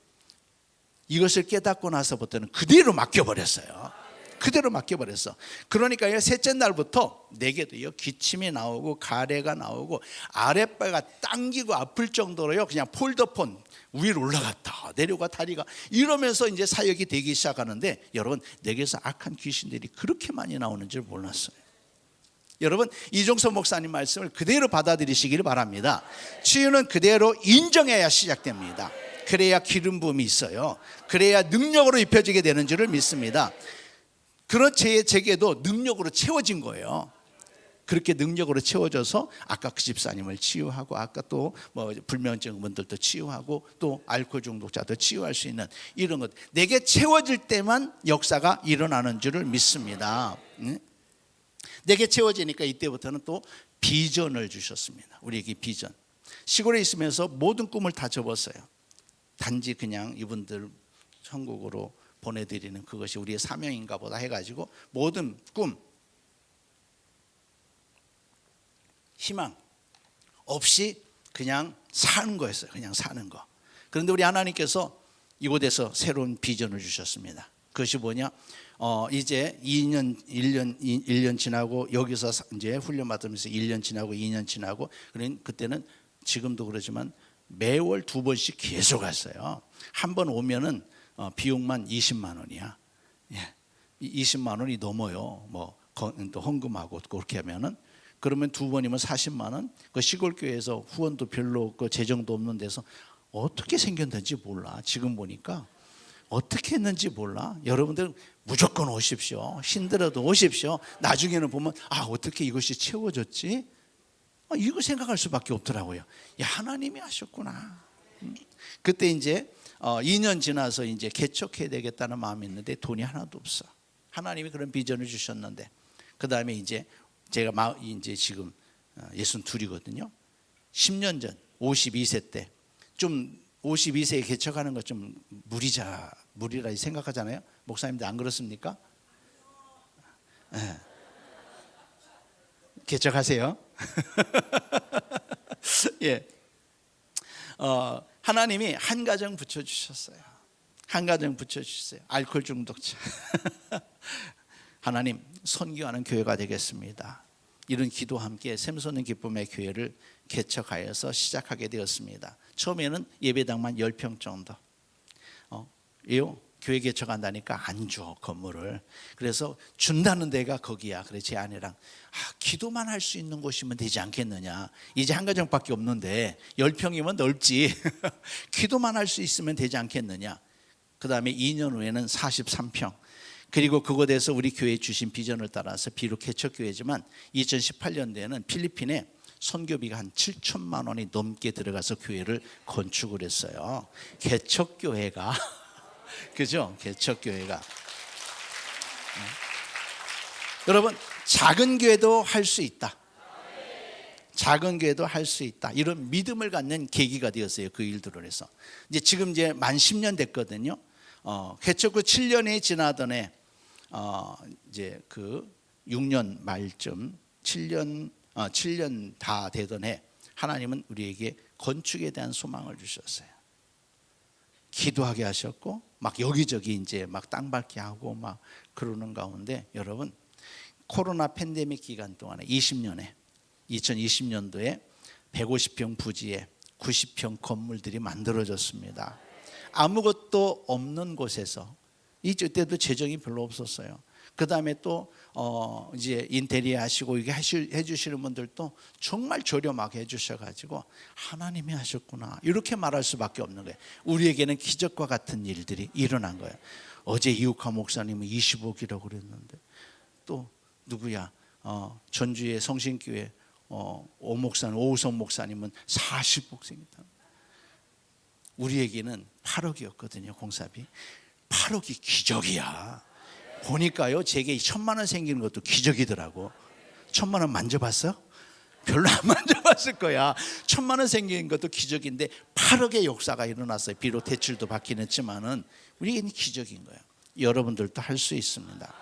이것을 깨닫고 나서부터는 그대로 맡겨버렸어요. 그대로 맡겨버렸어. 그러니까 셋째 날부터 내게도요, 기침이 나오고 가래가 나오고 아랫배가 당기고 아플 정도로요, 그냥 폴더폰 위로 올라갔다 내려가 다리가 이러면서 이제 사역이 되기 시작하는데, 여러분, 내게서 악한 귀신들이 그렇게 많이 나오는 줄 몰랐어요. 여러분, 이종섭 목사님 말씀을 그대로 받아들이시기를 바랍니다. 치유는 그대로 인정해야 시작됩니다. 그래야 기름 부음이 있어요. 그래야 능력으로 입혀지게 되는 줄을 믿습니다. 그런 제게도 능력으로 채워진 거예요. 그렇게 능력으로 채워져서 아까 그 집사님을 치유하고, 아까 또 뭐 불면증 분들도 치유하고, 또 알코올 중독자도 치유할 수 있는 이런 것, 내게 채워질 때만 역사가 일어나는 줄을 믿습니다. 내게 채워지니까 이때부터는 또 비전을 주셨습니다. 우리에게 비전. 시골에 있으면서 모든 꿈을 다 접었어요. 단지 그냥 이분들 천국으로 보내드리는 그것이 우리의 사명인가 보다 해가지고 모든 꿈, 희망 없이 그냥 사는 거였어요. 그냥 사는 거. 그런데 우리 하나님께서 이곳에서 새로운 비전을 주셨습니다. 그것이 뭐냐? 이제 1년 지나고, 여기서 이제 훈련 받으면서 1년 지나고 2년 지나고, 그때는 지금도 그러지만 매월 2번씩 계속 갔어요. 한 번 오면은 비용만 20만 원이야. 20만 원이 넘어요. 뭐 또 헌금하고 그렇게 하면은, 그러면 2번이면 40만 원. 그 시골 교회에서 후원도 별로 없고 재정도 없는 데서 어떻게 생겼는지 몰라. 지금 보니까 어떻게 했는지 몰라. 여러분들 무조건 오십시오. 힘들어도 오십시오. 나중에는 보면 어떻게 이것이 채워졌지? 이거 생각할 수밖에 없더라고요. 하나님이 하셨구나. 그때 이제 2년 지나서 이제 개척해야 되겠다는 마음이 있는데 돈이 하나도 없어. 하나님이 그런 비전을 주셨는데, 그 다음에 이제 제가 이제 지금 62이거든요. 10년 전 52세 때 좀 52세에 개척하는 것 좀 무리라 생각하잖아요. 목사님들 안 그렇습니까? 네. 개척하세요. 예. 하나님이 한 가정 붙여주셨어요. 한 가정 붙여주셨어요. 알코올 중독자. 하나님, 선교하는 교회가 되겠습니다. 이런 기도와 함께 샘솟는 기쁨의 교회를 개척하여서 시작하게 되었습니다. 처음에는 예배당만 10평 정도. 교회 개척한다니까 안 줘, 건물을. 그래서 준다는 데가 거기야. 그래서 제 아내랑 기도만 할 수 있는 곳이면 되지 않겠느냐. 이제 한 가정밖에 없는데 10평이면 넓지. 기도만 할 수 있으면 되지 않겠느냐. 그 다음에 2년 후에는 43평. 그리고 그곳에서 우리 교회에 주신 비전을 따라서 비록 개척교회지만 2018년도에는 필리핀에 선교비가 한 7천만 원이 넘게 들어가서 교회를 건축을 했어요. 개척교회가 그죠? 개척교회가. 여러분, 작은 교회도 할 수 있다. 작은 교회도 할 수 있다. 이런 믿음을 갖는 계기가 되었어요. 그 일들을 해서. 지금 만 10년 됐거든요. 개척 후 7년이 지나던 해, 이제 그 6년 말쯤 7년 다 되던 해, 하나님은 우리에게 건축에 대한 소망을 주셨어요. 기도하게 하셨고, 막 여기저기 이제 막 땅 밟게 하고 막 그러는 가운데, 여러분, 코로나 팬데믹 기간 동안에 2020년도에 150평 부지에 90평 건물들이 만들어졌습니다. 아무것도 없는 곳에서, 이때도 재정이 별로 없었어요. 그 다음에 또 이제 인테리어 하시고 이게 해주시는 분들도 정말 저렴하게 해주셔가지고 하나님이 하셨구나, 이렇게 말할 수밖에 없는 거예요. 우리에게는 기적과 같은 일들이 일어난 거예요. 어제 이욱하 목사님은 20억이라고 그랬는데, 또 누구야, 전주의 성신교회 오우성 목사님은 40억 생겼다. 우리에게는 8억이었거든요, 공사비. 8억이 기적이야. 보니까요, 제게 1,000만 원 생기는 것도 기적이더라고. 1,000만 원 만져봤어? 별로 안 만져봤을 거야. 1,000만 원 생기는 것도 기적인데 8억의 역사가 일어났어요. 비록 대출도 받긴 했지만은 우리에게는 기적인 거예요. 여러분들도 할 수 있습니다.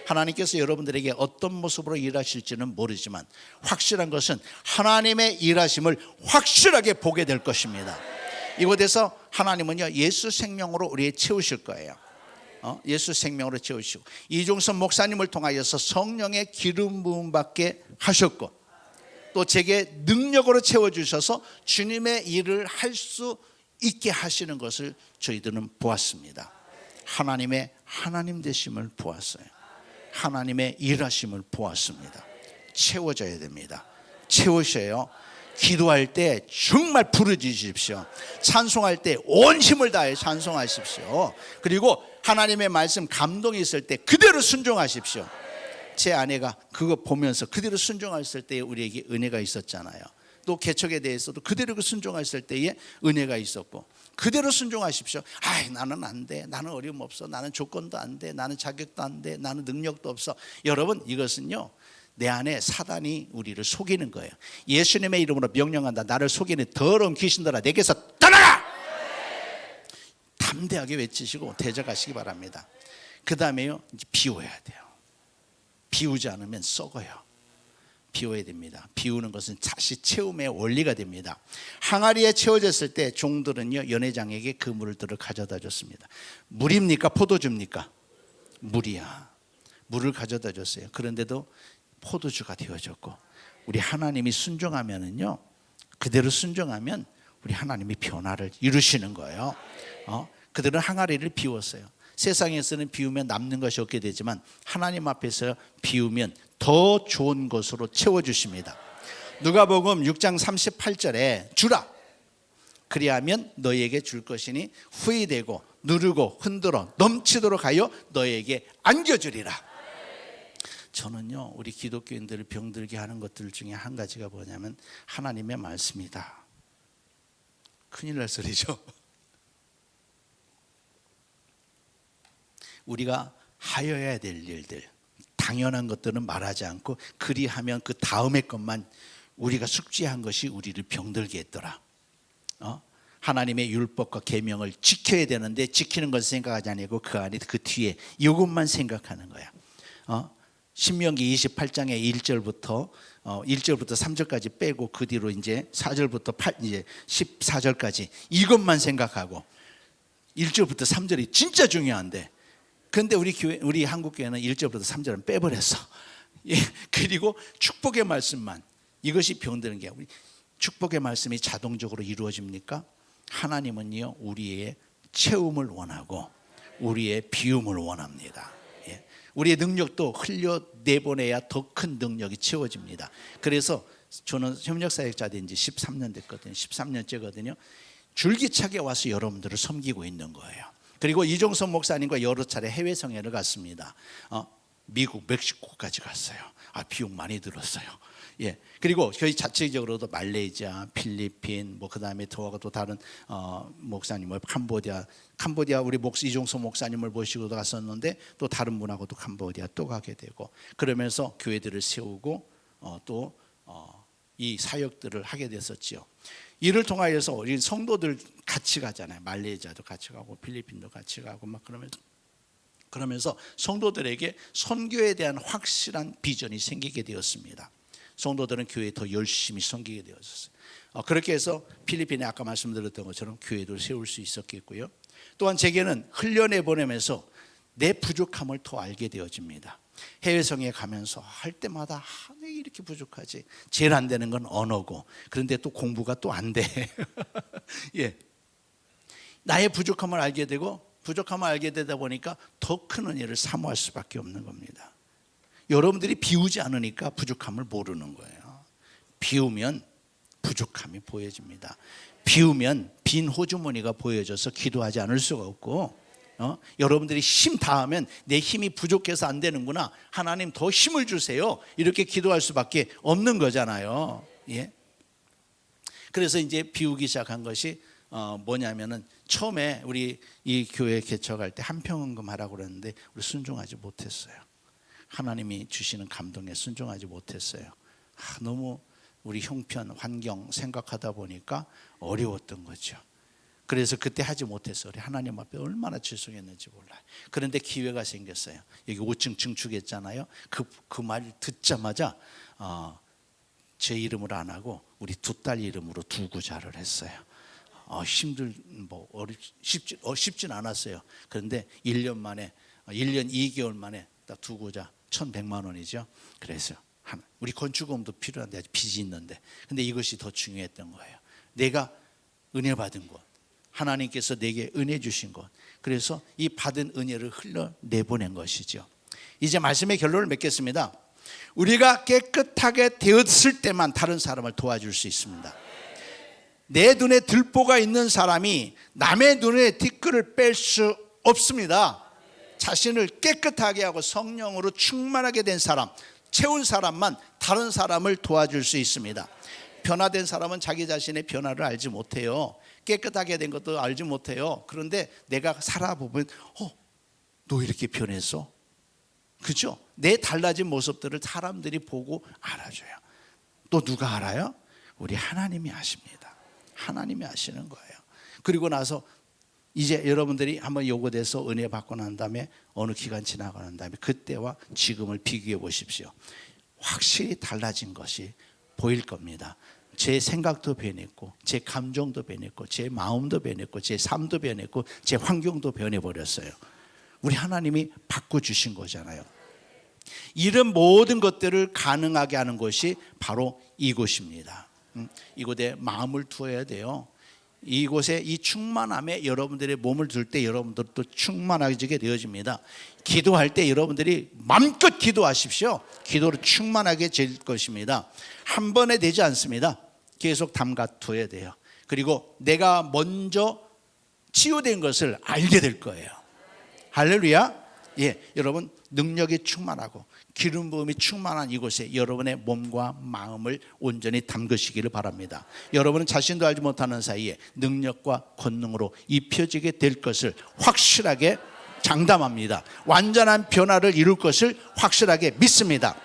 하나님께서 여러분들에게 어떤 모습으로 일하실지는 모르지만 확실한 것은 하나님의 일하심을 확실하게 보게 될 것입니다. 이곳에서 하나님은요, 예수 생명으로 우리를 채우실 거예요. 예수 생명으로 채우시고, 이종선 목사님을 통하여서 성령의 기름 부음 받게 하셨고, 또 제게 능력으로 채워주셔서 주님의 일을 할 수 있게 하시는 것을 저희들은 보았습니다. 하나님의 하나님 되심을 보았어요. 하나님의 일하심을 보았습니다. 채워져야 됩니다. 채우셔요. 기도할 때 정말 부르짖으십시오. 찬송할 때 온 힘을 다해 찬송하십시오. 그리고 하나님의 말씀 감동이 있을 때 그대로 순종하십시오. 제 아내가 그거 보면서 그대로 순종했을 때에 우리에게 은혜가 있었잖아요. 또 개척에 대해서도 그대로 순종했을 때에 은혜가 있었고, 그대로 순종하십시오. 나는 안 돼, 나는 어려움 없어, 나는 조건도 안 돼, 나는 자격도 안 돼, 나는 능력도 없어. 여러분, 이것은요, 내 안에 사단이 우리를 속이는 거예요. 예수님의 이름으로 명령한다. 나를 속이는 더러운 귀신들아, 내게서 떠나라! 담대하게 외치시고 대적하시기 바랍니다. 그 다음에요, 이제 비워야 돼요. 비우지 않으면 썩어요. 비워야 됩니다. 비우는 것은 다시 채움의 원리가 됩니다. 항아리에 채워졌을 때 종들은요, 연회장에게 그 물들을 가져다 줬습니다. 물입니까? 포도주입니까? 물이야. 물을 가져다 줬어요. 그런데도 포도주가 되어졌고, 우리 하나님이 순종하면은요, 그대로 순종하면 우리 하나님이 변화를 이루시는 거예요. 그들은 항아리를 비웠어요. 세상에서는 비우면 남는 것이 없게 되지만 하나님 앞에서 비우면 더 좋은 것으로 채워주십니다. 누가복음 6장 38절에 주라, 그리하면 너희에게 줄 것이니 후히 되고 누르고 흔들어 넘치도록 하여 너희에게 안겨주리라. 저는요, 우리 기독교인들을 병들게 하는 것들 중에 한 가지가 뭐냐면 하나님의 말씀이다. 큰일 날 소리죠. 우리가 하여야 될 일들, 당연한 것들은 말하지 않고 그리하면 그 다음의 것만 우리가 숙지한 것이 우리를 병들게 했더라. 하나님의 율법과 계명을 지켜야 되는데 지키는 것을 생각하지 않고 그 안에 그 뒤에 이것만 생각하는 거야. 신명기 28장의 1절부터 3절까지 빼고 그 뒤로 이제 4절부터 이제 14절까지 이것만 생각하고 1절부터 3절이 진짜 중요한데, 그런데 우리 한국 교회는 1절부터 3절은 빼버렸어. 그리고 축복의 말씀만, 이것이 병드는 게, 우리 축복의 말씀이 자동적으로 이루어집니까? 하나님은요, 우리의 채움을 원하고 우리의 비움을 원합니다. 우리의 능력도 흘려 내보내야 더 큰 능력이 채워집니다. 그래서 저는 협력사역자 된 지 13년 됐거든요. 13년째거든요. 줄기차게 와서 여러분들을 섬기고 있는 거예요. 그리고 이종선 목사님과 여러 차례 해외 성회를 갔습니다. 미국, 멕시코까지 갔어요. 비용 많이 들었어요. 그리고 저희 자체적으로도 말레이시아, 필리핀, 그 다음에 또 다른 목사님, 캄보디아 우리 이종선 목사님을 모시고도 갔었는데, 또 다른 분하고도 캄보디아 또 가게 되고, 그러면서 교회들을 세우고 또 이 사역들을 하게 됐었지요. 이를 통하여서 우리 성도들 같이 가잖아요. 말레이시아도 같이 가고 필리핀도 같이 가고 막 그러면서 성도들에게 선교에 대한 확실한 비전이 생기게 되었습니다. 성도들은 교회에 더 열심히 섬기게 되었어요. 그렇게 해서 필리핀에 아까 말씀드렸던 것처럼 교회도 세울 수 있었겠고요. 또한 제게는 흘려내보내면서 내 부족함을 더 알게 되어집니다. 해외성에 가면서 할 때마다 왜 이렇게 부족하지? 제일 안 되는 건 언어고, 그런데 또 공부가 또 안 돼. 나의 부족함을 알게 되고, 부족함을 알게 되다 보니까 더 큰 은혜를 사모할 수밖에 없는 겁니다. 여러분들이 비우지 않으니까 부족함을 모르는 거예요. 비우면 부족함이 보여집니다. 비우면 빈 호주머니가 보여져서 기도하지 않을 수가 없고, 여러분들이 힘 다하면 내 힘이 부족해서 안 되는구나, 하나님 더 힘을 주세요, 이렇게 기도할 수밖에 없는 거잖아요. 그래서 이제 비우기 시작한 것이 뭐냐면은 처음에 우리 이 교회 개척할 때 한평헌금 하라고 그랬는데 우리 순종하지 못했어요. 하나님이 주시는 감동에 순종하지 못했어요. 너무 우리 형편, 환경 생각하다 보니까 어려웠던 거죠. 그래서 그때 하지 못해서 우리 하나님 앞에 얼마나 죄송했는지 몰라요. 그런데 기회가 생겼어요. 여기 5층 증축했잖아요. 그 말 듣자마자 제 이름으로 안 하고 우리 두 딸 이름으로 두 구자를 했어요. 쉽진 않았어요. 그런데 1년 만에 1년 2개월 만에 딱 두 구자 1,100만 원이죠. 그래서 우리 건축금도 필요한데 아직 빚이 있는데, 근데 이것이 더 중요했던 거예요. 내가 은혜 받은 것, 하나님께서 내게 은혜 주신 것, 그래서 이 받은 은혜를 흘러내보낸 것이죠. 이제 말씀의 결론을 맺겠습니다. 우리가 깨끗하게 되었을 때만 다른 사람을 도와줄 수 있습니다. 내 눈에 들보가 있는 사람이 남의 눈에 티끌을 뺄 수 없습니다. 자신을 깨끗하게 하고 성령으로 충만하게 된 사람, 채운 사람만 다른 사람을 도와줄 수 있습니다. 변화된 사람은 자기 자신의 변화를 알지 못해요. 깨끗하게 된 것도 알지 못해요. 그런데 내가 살아보면 너 이렇게 변했어? 그죠? 내 달라진 모습들을 사람들이 보고 알아줘요. 또 누가 알아요? 우리 하나님이 아십니다. 하나님이 아시는 거예요. 그리고 나서 이제 여러분들이 한번 요거돼서 은혜 받고 난 다음에 어느 기간 지나고 난 다음에 그때와 지금을 비교해 보십시오. 확실히 달라진 것이 보일 겁니다. 제 생각도 변했고, 제 감정도 변했고, 제 마음도 변했고, 제 삶도 변했고, 제 환경도 변해버렸어요. 우리 하나님이 바꿔주신 거잖아요. 이런 모든 것들을 가능하게 하는 것이 바로 이곳입니다. 이곳에 마음을 두어야 돼요. 이곳에 이 충만함에 여러분들의 몸을 둘 때 여러분들도 충만하게 되어집니다. 기도할 때 여러분들이 마음껏 기도하십시오. 기도로 충만하게 될 것입니다. 한 번에 되지 않습니다. 계속 담가둬야 돼요. 그리고 내가 먼저 치유된 것을 알게 될 거예요. 할렐루야. 여러분 능력이 충만하고 기름 부음이 충만한 이곳에 여러분의 몸과 마음을 온전히 담그시기를 바랍니다. 여러분은 자신도 알지 못하는 사이에 능력과 권능으로 입혀지게 될 것을 확실하게 장담합니다. 완전한 변화를 이룰 것을 확실하게 믿습니다.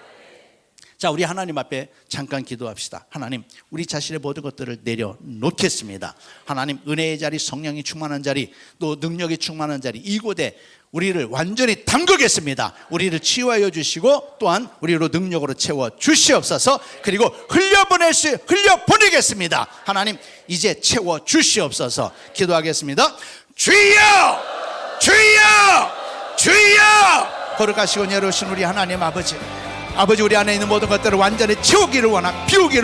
자, 우리 하나님 앞에 잠깐 기도합시다. 하나님, 우리 자신의 모든 것들을 내려놓겠습니다. 하나님, 은혜의 자리, 성령이 충만한 자리, 또 능력이 충만한 자리, 이곳에 우리를 완전히 담그겠습니다. 우리를 치유하여 주시고 또한 우리로 능력으로 채워 주시옵소서. 그리고 흘려보내겠습니다. 하나님, 이제 채워 주시옵소서. 기도하겠습니다. 주여! 주여! 주여! 거룩하시고 내려오신 우리 하나님 아버지, 우리 안에 있는 모든 것들을 완전히 비우기를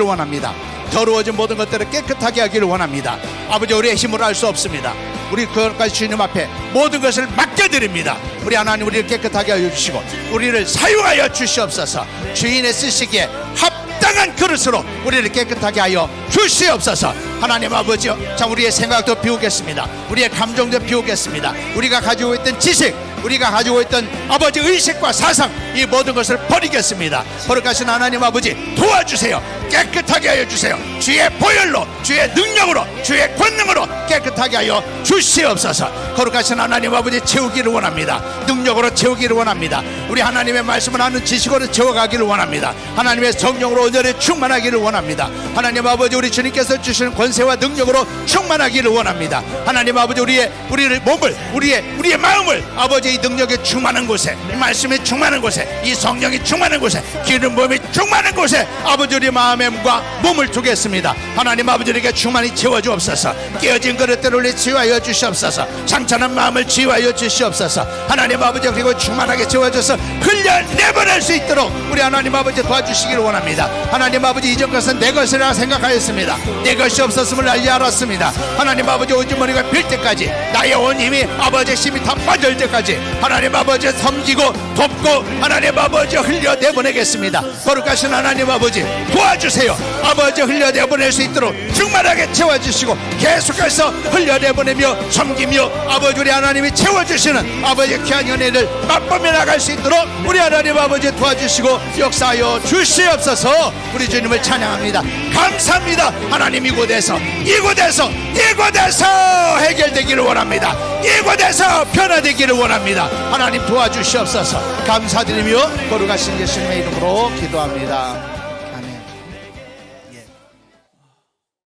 원합니다. 더러워진 모든 것들을 깨끗하게 하기를 원합니다. 아버지, 우리의 힘으로 할 수 없습니다. 우리 거룩하신 주님 앞에 모든 것을 맡겨드립니다. 우리 하나님, 우리를 깨끗하게 하여 주시고 우리를 사용하여 주시옵소서. 주인의 쓰시기에 합당한 그릇으로 우리를 깨끗하게 하여 주시옵소서. 하나님 아버지, 자, 우리의 생각도 비우겠습니다. 우리의 감정도 비우겠습니다. 우리가 가지고 있던 지식, 우리가 가지고 있던 아버지 의식과 사상, 이 모든 것을 버리겠습니다. 거룩하신 하나님 아버지, 도와주세요. 깨끗하게 하여 주세요. 주의 보혈로, 주의 능력으로, 주의 권능으로 깨끗하게 하여 주시옵소서. 거룩하신 하나님 아버지, 채우기를 원합니다. 능력으로 채우기를 원합니다. 우리 하나님의 말씀을 아는 지식으로 채워가기를 원합니다. 하나님의 성령으로 온전히 충만하기를 원합니다. 하나님 아버지, 우리 주님께서 주시는 권세와 능력으로 충만하기를 원합니다. 하나님 아버지, 우리의 몸을, 우리의 마음을 아버지 이 능력이 충만한 곳에, 이 말씀이 충만한 곳에, 이 성령이 충만한 곳에, 기름 부음이 충만한 곳에 아버지 우리 마음과 몸을 두겠습니다. 하나님 아버지, 우리에게 충만히 채워주옵소서. 깨어진 그릇들을 치유하여 주시옵소서. 상처난 마음을 치유하여 주시옵소서. 하나님 아버지, 그리고 충만하게 채워줘서 흘려내보낼 수 있도록 우리 하나님 아버지 도와주시기를 원합니다. 하나님 아버지, 이전 것은 내 것이라 생각하였습니다. 내 것이 없었음을 알았습니다. 하나님 아버지, 오줌머리가 빌 때까지, 나의 온 힘이 아버지 힘이 다 빠질 때까지 하나님 아버지 섬기고 돕고 하나님 아버지 흘려내보내겠습니다. 거룩하신 하나님 아버지, 도와주세요. 아버지, 흘려내보낼 수 있도록 충만하게 채워주시고 계속해서 흘려내보내며 섬기며 아버지 우리 하나님이 채워주시는 아버지 귀한 은혜를 맛보며 나갈 수 있도록 우리 하나님 아버지 도와주시고 역사하여 주시옵소서. 우리 주님을 찬양합니다. 감사합니다. 하나님 이곳에서 해결되기를 원합니다. 이곳에서 변화되기를 원합니다. 하나님 도와주시옵소서. 감사드리며 거룩하신 예수님의 이름으로 기도합니다.